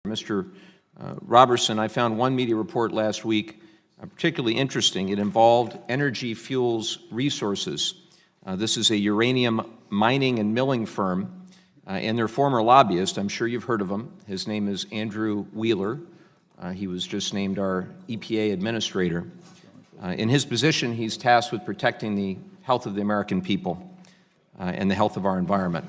Mr. Robertson, I found one media report last week particularly interesting. It involved Energy Fuels Resources. This is a uranium mining and milling firm, and their former lobbyist, I'm sure you've heard of him. His name is Andrew Wheeler. He was just named our EPA administrator. In his position, he's tasked with protecting the health of the American people and the health of our environment.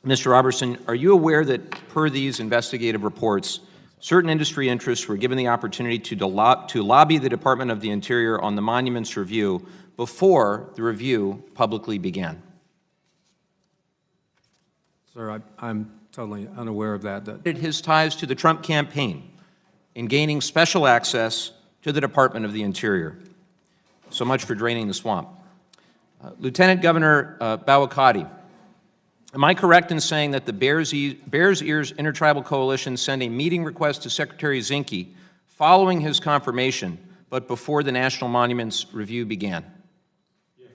Mr. Robertson, are you aware that per these investigative reports, certain industry interests were given the opportunity to lobby the Department of the Interior on the monuments review before the review publicly began? Sir, I'm totally unaware of that. His ties to the Trump campaign in gaining special access to the Department of the Interior. So much for draining the swamp. Lieutenant Governor Bawakati, am I correct in saying that the Bears Ears Intertribal Coalition sent a meeting request to Secretary Zinke following his confirmation, but before the National Monuments Review began? Yes.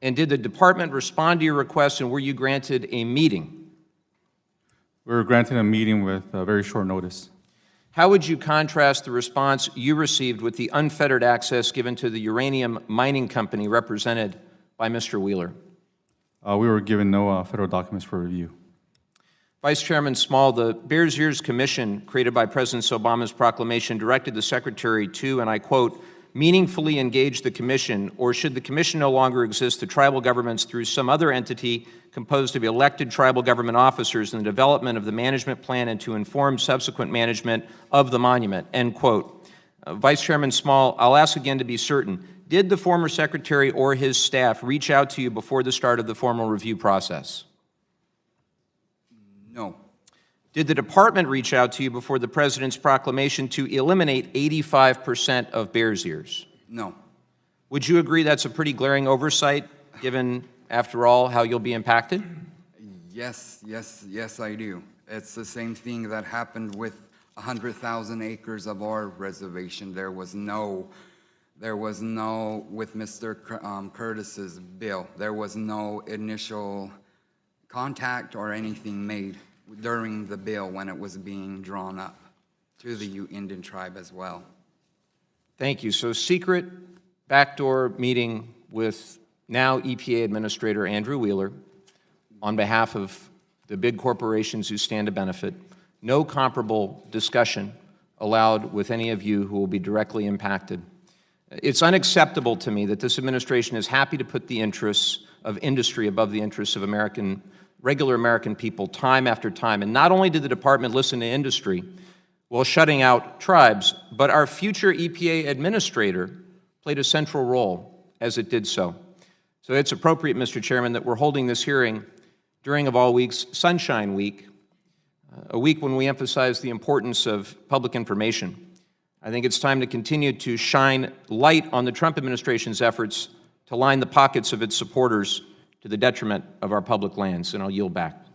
And did the department respond to your request, and were you granted a meeting? We were granted a meeting with very short notice. How would you contrast the response you received with the unfettered access given to the uranium mining company represented by Mr. Wheeler? We were given no federal documents for review. Vice Chairman Small, the Bears Ears Commission created by President Obama's proclamation directed the Secretary to, and I quote, meaningfully engage the Commission, or should the Commission no longer exist, the tribal governments through some other entity composed of elected tribal government officers in the development of the management plan and to inform subsequent management of the monument, end quote. Vice Chairman Small, I'll ask again to be certain. Did the former Secretary or his staff reach out to you before the start of the formal review process? No. Did the department reach out to you before the President's proclamation to eliminate 85% of Bears Ears? No. Would you agree that's a pretty glaring oversight, given, after all, how you'll be impacted? Yes, I do. It's the same thing that happened with 100,000 acres of our reservation. There was no, with Mr. Curtis's bill, there was no initial contact or anything made during the bill when it was being drawn up to the Indian tribe as well. Thank you. So secret backdoor meeting with now EPA Administrator Andrew Wheeler on behalf of the big corporations who stand to benefit. No comparable discussion allowed with any of you who will be directly impacted. It's unacceptable to me that this administration is happy to put the interests of industry above the interests of regular American people time after time. And not only did the department listen to industry while shutting out tribes, but our future EPA administrator played a central role as it did so. So it's appropriate, Mr. Chairman, that we're holding this hearing during, of all weeks, Sunshine Week, a week when we emphasize the importance of public information. I think it's time to continue to shine light on the Trump administration's efforts to line the pockets of its supporters to the detriment of our public lands, and I'll yield back.